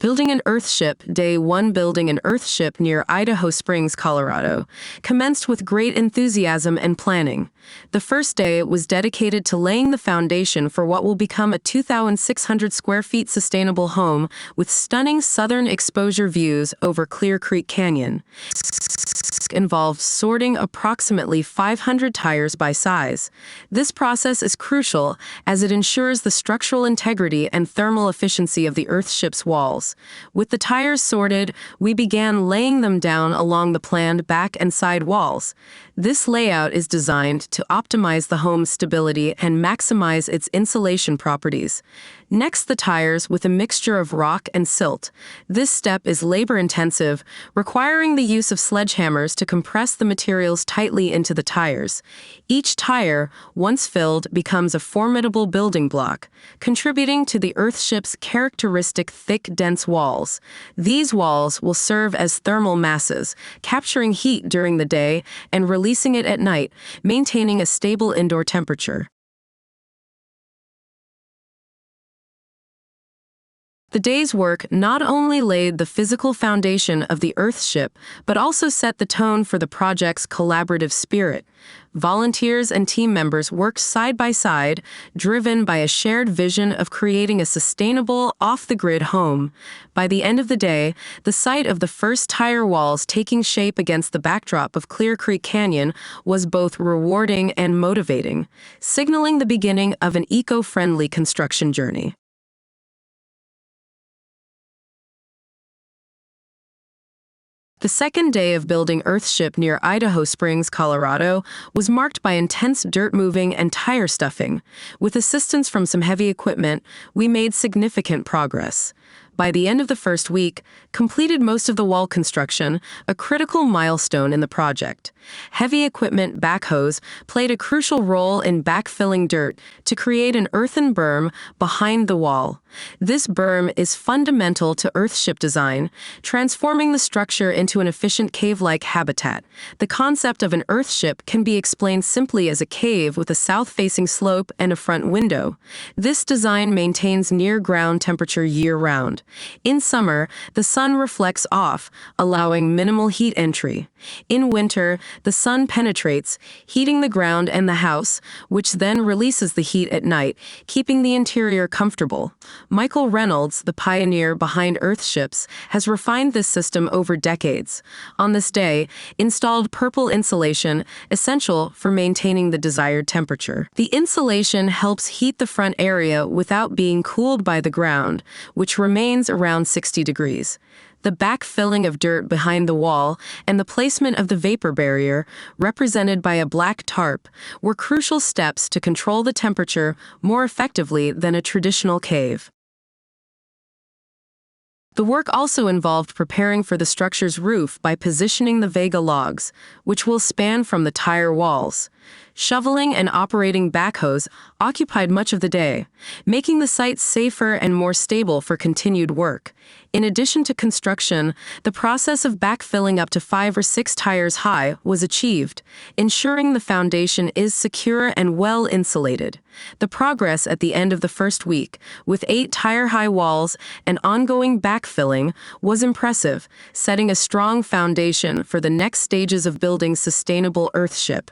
Building an Earthship, Day 1. Building an Earthship near Idaho Springs, Colorado, commenced with great enthusiasm and planning. The first day was dedicated to laying the foundation for what will become a 2,600 square feet sustainable home with stunning southern exposure views over Clear Creek Canyon. Involved sorting approximately 500 tires by size. This process is crucial as it ensures the structural integrity and thermal efficiency of the Earthship's walls. With the tires sorted, we began laying them down along the planned back and side walls. This layout is designed to optimize the home's stability and maximize its insulation properties. Next, the tires with a mixture of rock and silt. This step is labor-intensive, requiring the use of sledgehammers to compress the materials tightly into the tires. Each tire, once filled, becomes a formidable building block, contributing to the Earthship's characteristic thick, dense walls. These walls will serve as thermal masses, capturing heat during the day and releasing it at night, maintaining a stable indoor temperature. The day's work not only laid the physical foundation of the Earthship, but also set the tone for the project's collaborative spirit. Volunteers and team members worked side by side, driven by a shared vision of creating a sustainable, off-the-grid home. By the end of the day, the sight of the first tire walls taking shape against the backdrop of Clear Creek Canyon was both rewarding and motivating, signaling the beginning of an eco-friendly construction journey. The second day of building Earthship near Idaho Springs, Colorado, was marked by intense dirt moving and tire stuffing. With assistance from some heavy equipment, we made significant progress. By the end of the first week, completed most of the wall construction, a critical milestone in the project. Heavy equipment backhoes played a crucial role in backfilling dirt to create an earthen berm behind the wall. This berm is fundamental to Earthship design, transforming the structure into an efficient cave-like habitat. The concept of an Earthship can be explained simply as a cave with a south-facing slope and a front window. This design maintains near-ground temperature year-round. In summer, the sun reflects off, allowing minimal heat entry. In winter, the sun penetrates, heating the ground and the house, which then releases the heat at night, keeping the interior comfortable. Michael Reynolds, the pioneer behind Earthships, has refined this system over decades. On this day, installed purple insulation, essential for maintaining the desired temperature. The insulation helps heat the front area without being cooled by the ground, which remains around 60 degrees. The backfilling of dirt behind the wall and the placement of the vapor barrier, represented by a black tarp, were crucial steps to control the temperature more effectively than a traditional cave. The work also involved preparing for the structure's roof by positioning the Vega logs, which will span from the tire walls. Shoveling and operating backhoes occupied much of the day, making the site safer and more stable for continued work. In addition to construction, the process of backfilling up to 5 or 6 tires high was achieved, ensuring the foundation is secure and well insulated. The progress at the end of the first week, with 8 tire-high walls and ongoing backfilling, was impressive, setting a strong foundation for the next stages of building sustainable Earthship.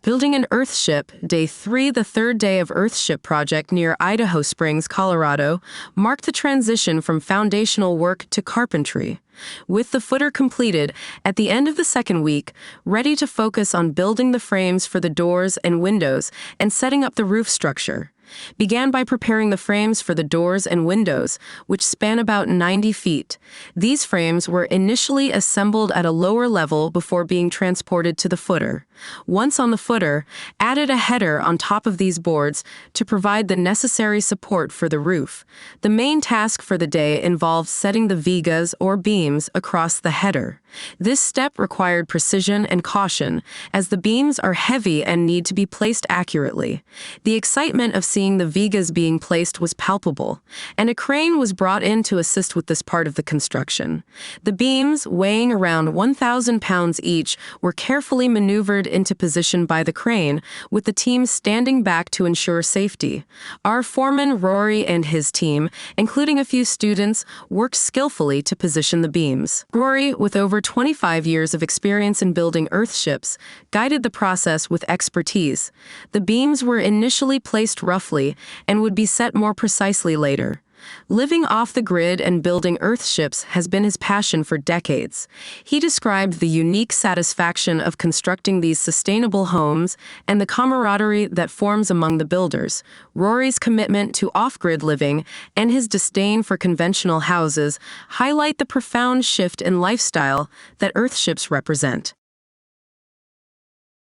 Building an Earthship, Day 3. The third day of Earthship project near Idaho Springs, Colorado, marked the transition from foundational work to carpentry. With the footer completed, at the end of the second week, ready to focus on building the frames for the doors and windows and setting up the roof structure. Began by preparing the frames for the doors and windows, which span about 90 feet. These frames were initially assembled at a lower level before being transported to the footer. Once on the footer, added a header on top of these boards to provide the necessary support for the roof. The main task for the day involved setting the vigas or beams across the header. This step required precision and caution, as the beams are heavy and need to be placed accurately. The excitement of seeing the vigas being placed was palpable, and a crane was brought in to assist with this part of the construction. The beams, weighing around 1,000 pounds each, were carefully maneuvered into position by the crane, with the team standing back to ensure safety. Our foreman Rory and his team, including a few students, worked skillfully to position the beams. Rory, with over 25 years of experience in building earthships, guided the process with expertise. The beams were initially placed roughly and would be set more precisely later. Living off the grid and building earthships has been his passion for decades. He described the unique satisfaction of constructing these sustainable homes and the camaraderie that forms among the builders. Rory's commitment to off-grid living and his disdain for conventional houses highlight the profound shift in lifestyle that earthships represent.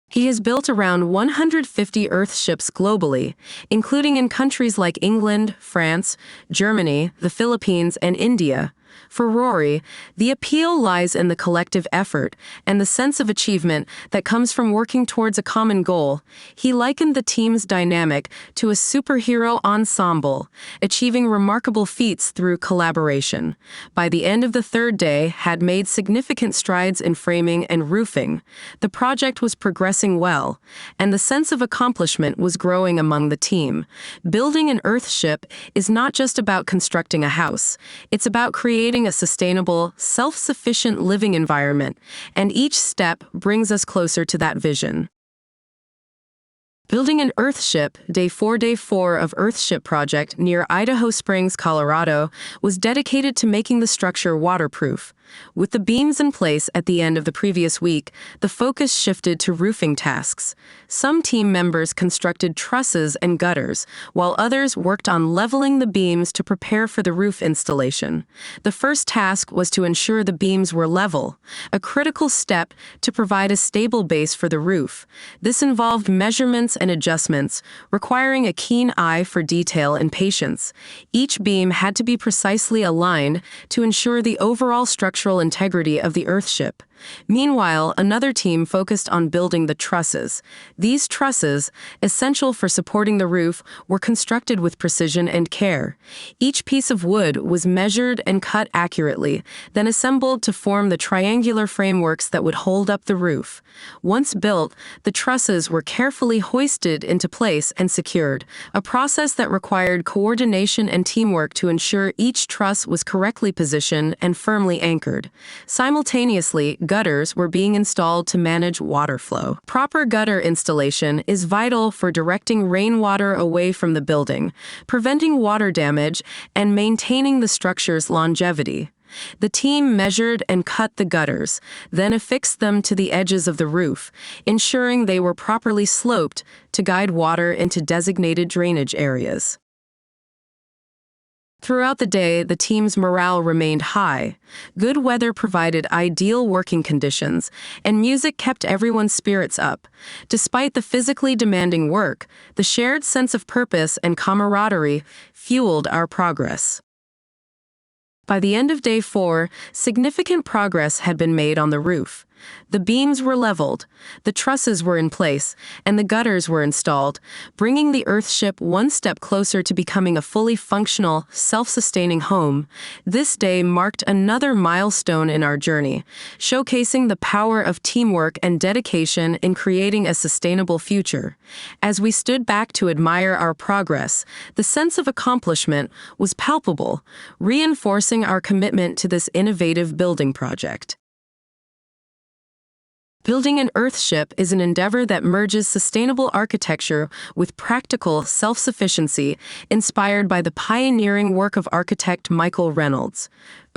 He has built around 150 earthships globally, including in countries like England, France, Germany, the Philippines, and India. For Rory, the appeal lies in the collective effort and the sense of achievement that comes from working towards a common goal. He likened the team's dynamic to a superhero ensemble, achieving remarkable feats through collaboration. By the end of the third day, had made significant strides in framing and roofing. The project was progressing well, and the sense of accomplishment was growing among the team. Building an earthship is not just about constructing a house. It's about creating a sustainable, self-sufficient living environment, and each step brings us closer to that vision. Building an earthship, Day 4 of Earthship project near Idaho Springs, Colorado, was dedicated to making the structure waterproof. With the beams in place at the end of the previous week, the focus shifted to roofing tasks. Some team members constructed trusses and gutters, while others worked on leveling the beams to prepare for the roof installation. The first task was to ensure the beams were level, a critical step to provide a stable base for the roof. This involved measurements and adjustments, requiring a keen eye for detail and patience. Each beam had to be precisely aligned to ensure the overall structural integrity of the earthship. Meanwhile, another team focused on building the trusses. These trusses, essential for supporting the roof, were constructed with precision and care. Each piece of wood was measured and cut accurately, then assembled to form the triangular frameworks that would hold up the roof. Once built, the trusses were carefully hoisted into place and secured, a process that required coordination and teamwork to ensure each truss was correctly positioned and firmly anchored. Simultaneously, gutters were being installed to manage water flow. Proper gutter installation is vital for directing rainwater away from the building, preventing water damage, and maintaining the structure's longevity. The team measured and cut the gutters, then affixed them to the edges of the roof, ensuring they were properly sloped to guide water into designated drainage areas. Throughout the day, the team's morale remained high. Good weather provided ideal working conditions, and music kept everyone's spirits up. Despite the physically demanding work, the shared sense of purpose and camaraderie fueled our progress. By the end of Day 4, significant progress had been made on the roof. The beams were leveled, the trusses were in place, and the gutters were installed, bringing the earthship one step closer to becoming a fully functional, self-sustaining home. This day marked another milestone in our journey, showcasing the power of teamwork and dedication in creating a sustainable future. As we stood back to admire our progress, the sense of accomplishment was palpable, reinforcing our commitment to this innovative building project. Building an earthship is an endeavor that merges sustainable architecture with practical self-sufficiency, inspired by the pioneering work of architect Michael Reynolds.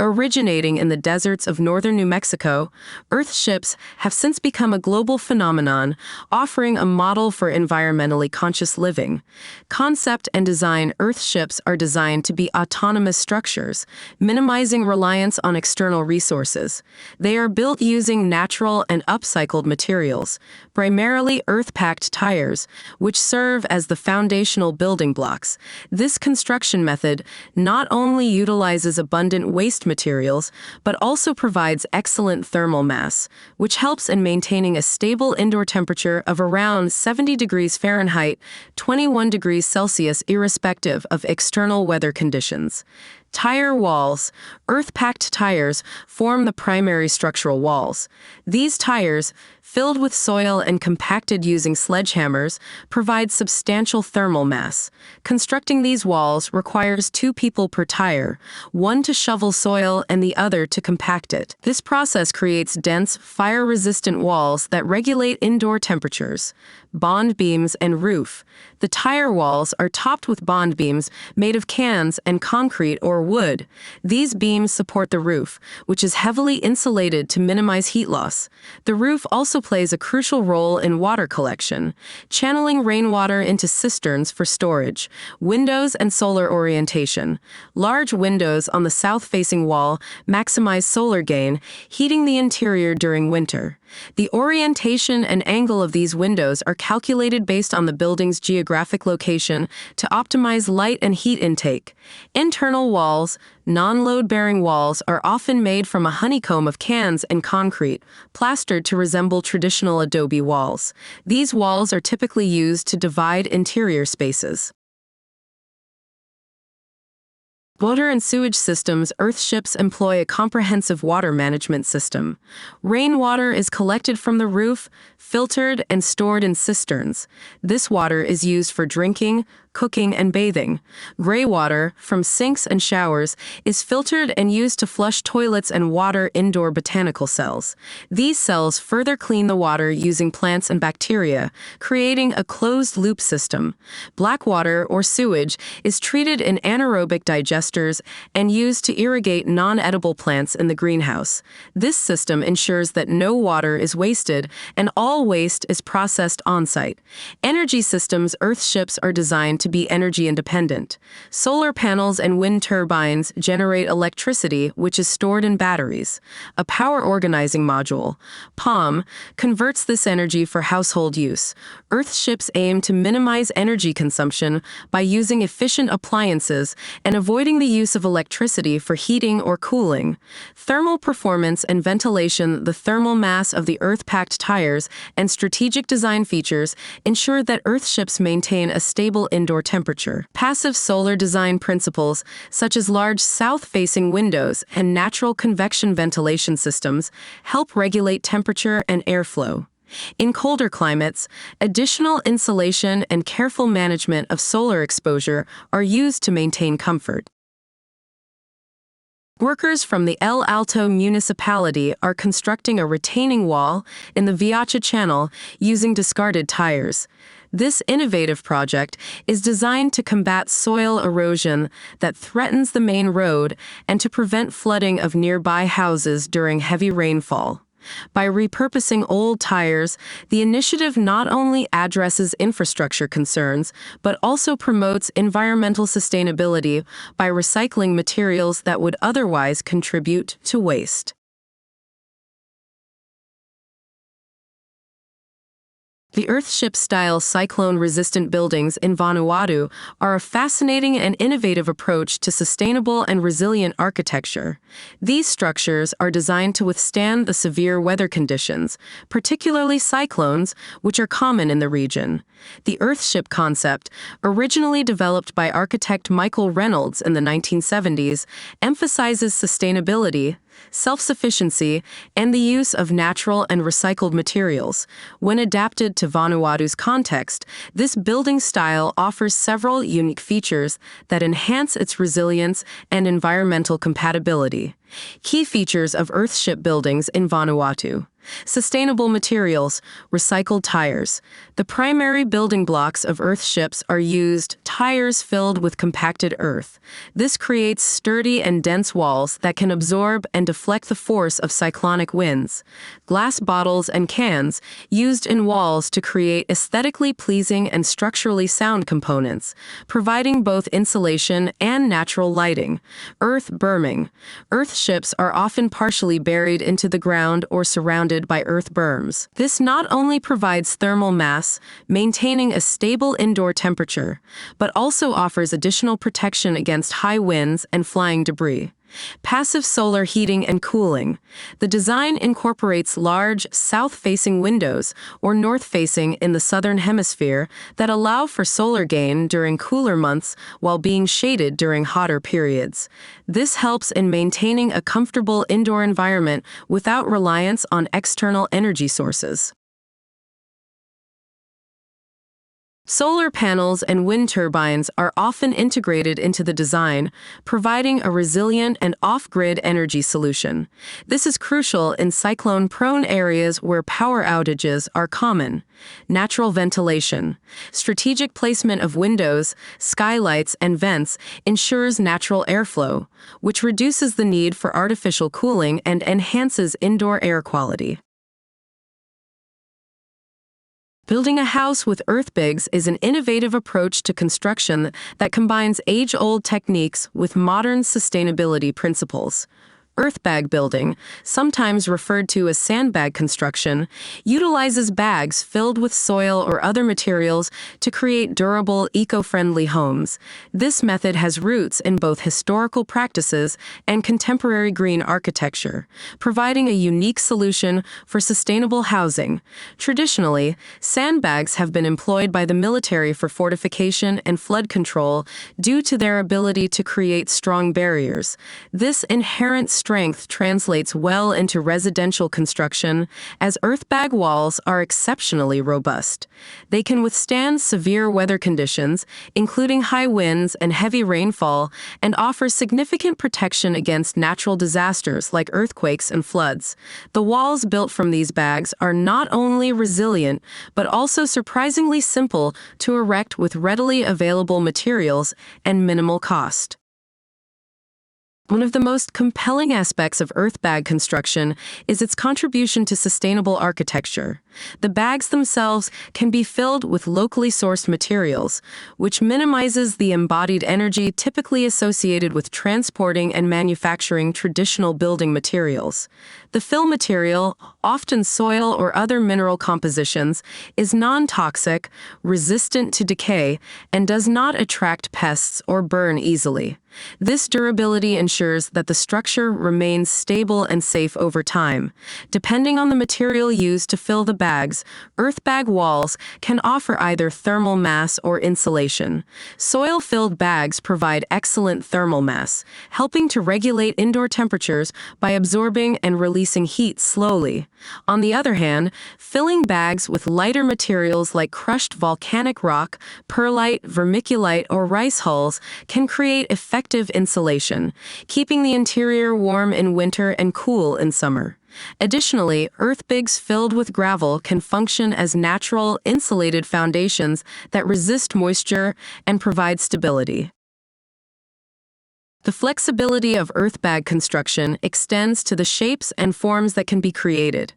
Originating in the deserts of northern New Mexico, earthships have since become a global phenomenon, offering a model for environmentally conscious living. Concept and design earthships are designed to be autonomous structures, minimizing reliance on external resources. They are built using natural and upcycled materials, primarily earth-packed tyres, which serve as the foundational building blocks. This construction method not only utilizes abundant waste materials, but also provides excellent thermal mass, which helps in maintaining a stable indoor temperature of around 70 degrees Fahrenheit, 21 degrees Celsius irrespective of external weather conditions. Tire walls. Earth-packed tires form the primary structural walls. These tires, filled with soil and compacted using sledgehammers, provide substantial thermal mass. Constructing these walls requires 2 people per tire, one to shovel soil and the other to compact it. This process creates dense, fire-resistant walls that regulate indoor temperatures. Bond beams and roof. The tire walls are topped with bond beams made of cans and concrete or wood. These beams support the roof, which is heavily insulated to minimize heat loss. The roof also plays a crucial role in water collection, channeling rainwater into cisterns for storage. Windows and solar orientation. Large windows on the south-facing wall maximize solar gain, heating the interior during winter. The orientation and angle of these windows are calculated based on the building's geographic location to optimize light and heat intake. Internal walls. Non-load-bearing walls are often made from a honeycomb of cans and concrete, plastered to resemble traditional adobe walls. These walls are typically used to divide interior spaces. Water and sewage systems. Earthships employ a comprehensive water management system. Rainwater is collected from the roof, filtered, and stored in cisterns. This water is used for drinking, cooking, and bathing. Gray water, from sinks and showers, is filtered and used to flush toilets and water indoor botanical cells. These cells further clean the water using plants and bacteria, creating a closed-loop system. Black water, or sewage, is treated in anaerobic digesters and used to irrigate non-edible plants in the greenhouse. This system ensures that no water is wasted and all waste is processed on-site. Energy systems. Earthships are designed to be energy independent. Solar panels and wind turbines generate electricity, which is stored in batteries. A power organizing module, POM, converts this energy for household use. Earthships aim to minimize energy consumption by using efficient appliances and avoiding the use of electricity for heating or cooling. Thermal performance and ventilation. The thermal mass of the earth-packed tires and strategic design features ensure that earthships maintain a stable indoor temperature. Passive solar design principles, such as large south-facing windows and natural convection ventilation systems, help regulate temperature and airflow. In colder climates, additional insulation and careful management of solar exposure are used to maintain comfort. Workers from the El Alto municipality are constructing a retaining wall in the Viacha Channel using discarded tires. This innovative project is designed to combat soil erosion that threatens the main road and to prevent flooding of nearby houses during heavy rainfall. By repurposing old tires, the initiative not only addresses infrastructure concerns, but also promotes environmental sustainability by recycling materials that would otherwise contribute to waste. The Earthship-style cyclone-resistant buildings in Vanuatu are a fascinating and innovative approach to sustainable and resilient architecture. These structures are designed to withstand the severe weather conditions, particularly cyclones, which are common in the region. The Earthship concept, originally developed by architect Michael Reynolds in the 1970s, emphasizes sustainability, self-sufficiency, and the use of natural and recycled materials. When adapted to Vanuatu's context, this building style offers several unique features that enhance its resilience and environmental compatibility. Key features of Earthship buildings in Vanuatu. Sustainable materials, recycled tires. The primary building blocks of earthships are used tires filled with compacted earth. This creates sturdy and dense walls that can absorb and deflect the force of cyclonic winds. Glass bottles and cans, used in walls to create aesthetically pleasing and structurally sound components, providing both insulation and natural lighting. Earth berming. Earthships are often partially buried into the ground or surrounded by earth berms. This not only provides thermal mass, maintaining a stable indoor temperature, but also offers additional protection against high winds and flying debris. Passive solar heating and cooling. The design incorporates large, south-facing windows, or north-facing in the southern hemisphere, that allow for solar gain during cooler months while being shaded during hotter periods. This helps in maintaining a comfortable indoor environment without reliance on external energy sources. Solar panels and wind turbines are often integrated into the design, providing a resilient and off-grid energy solution. This is crucial in cyclone-prone areas where power outages are common. Natural ventilation. Strategic placement of windows, skylights, and vents ensures natural airflow, which reduces the need for artificial cooling and enhances indoor air quality. Building a house with Earthbags is an innovative approach to construction that combines age-old techniques with modern sustainability principles. Earthbag building, sometimes referred to as sandbag construction, utilizes bags filled with soil or other materials to create durable, eco-friendly homes. This method has roots in both historical practices and contemporary green architecture, providing a unique solution for sustainable housing. Traditionally, sandbags have been employed by the military for fortification and flood control due to their ability to create strong barriers. This inherent strength translates well into residential construction, as Earthbag walls are exceptionally robust. They can withstand severe weather conditions, including high winds and heavy rainfall, and offer significant protection against natural disasters like earthquakes and floods. The walls built from these bags are not only resilient, but also surprisingly simple to erect with readily available materials and minimal cost. One of the most compelling aspects of Earthbag construction is its contribution to sustainable architecture. The bags themselves can be filled with locally sourced materials, which minimizes the embodied energy typically associated with transporting and manufacturing traditional building materials. The fill material, often soil or other mineral compositions, is non-toxic, resistant to decay, and does not attract pests or burn easily. This durability ensures that the structure remains stable and safe over time. Depending on the material used to fill the bags, Earthbag walls can offer either thermal mass or insulation. Soil-filled bags provide excellent thermal mass, helping to regulate indoor temperatures by absorbing and releasing heat slowly. On the other hand, filling bags with lighter materials like crushed volcanic rock, perlite, vermiculite, or rice hulls can create effective insulation, keeping the interior warm in winter and cool in summer. Additionally, Earthbags filled with gravel can function as natural, insulated foundations that resist moisture and provide stability. The flexibility of Earthbag construction extends to the shapes and forms that can be created.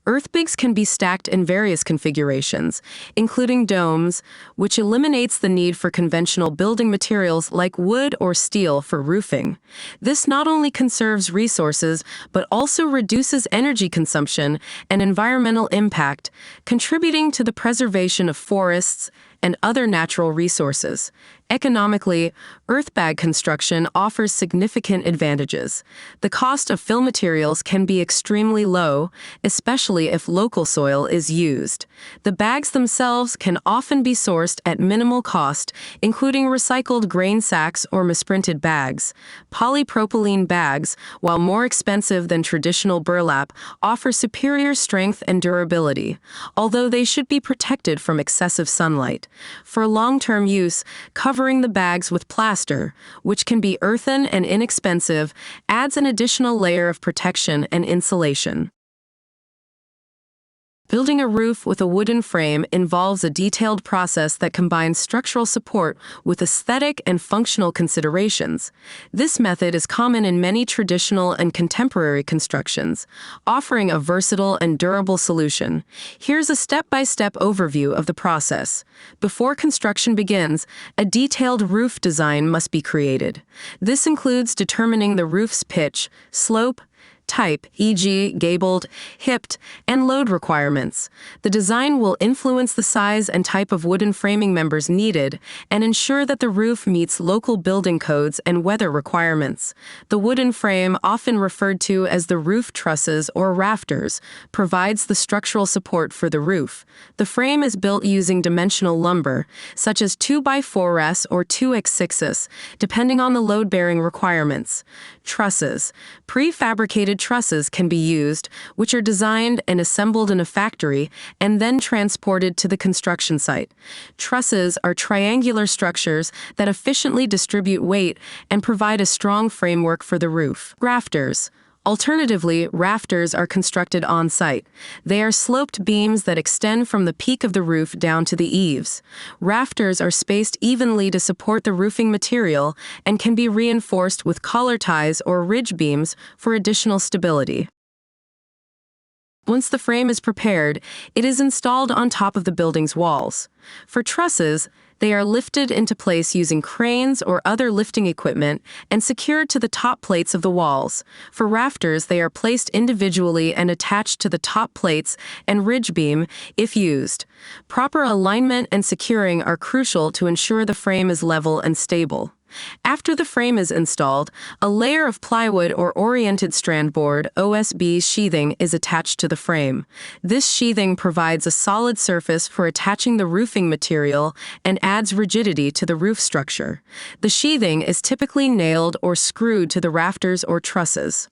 Earthbags can be stacked in various configurations, including domes, which eliminates the need for conventional building materials like wood or steel for roofing. This not only conserves resources, but also reduces energy consumption and environmental impact, contributing to the preservation of forests and other natural resources. Economically, Earthbag construction offers significant advantages. The cost of fill materials can be extremely low, especially if local soil is used. The bags themselves can often be sourced at minimal cost, including recycled grain sacks or misprinted bags. Polypropylene bags, while more expensive than traditional burlap, offer superior strength and durability, although they should be protected from excessive sunlight. For long-term use, covering the bags with plaster, which can be earthen and inexpensive, adds an additional layer of protection and insulation. Building a roof with a wooden frame involves a detailed process that combines structural support with aesthetic and functional considerations. This method is common in many traditional and contemporary constructions, offering a versatile and durable solution. Here's a step-by-step overview of the process. Before construction begins, a detailed roof design must be created. This includes determining the roof's pitch, slope, type, e.g., gabled, hipped, and load requirements. The design will influence the size and type of wooden framing members needed and ensure that the roof meets local building codes and weather requirements. The wooden frame, often referred to as the roof trusses or rafters, provides the structural support for the roof. The frame is built using dimensional lumber, such as 2x4s or 2x6s, depending on the load-bearing requirements. Trusses. Prefabricated trusses can be used, which are designed and assembled in a factory and then transported to the construction site. Trusses are triangular structures that efficiently distribute weight and provide a strong framework for the roof. Rafters. Alternatively, rafters are constructed on-site. They are sloped beams that extend from the peak of the roof down to the eaves. Rafters are spaced evenly to support the roofing material and can be reinforced with collar ties or ridge beams for additional stability. Once the frame is prepared, it is installed on top of the building's walls. For trusses, they are lifted into place using cranes or other lifting equipment and secured to the top plates of the walls. For rafters, they are placed individually and attached to the top plates and ridge beam if used. Proper alignment and securing are crucial to ensure the frame is level and stable. After the frame is installed, a layer of plywood or oriented strand board (OSB) sheathing is attached to the frame. This sheathing provides a solid surface for attaching the roofing material and adds rigidity to the roof structure. The sheathing is typically nailed or screwed to the rafters or trusses.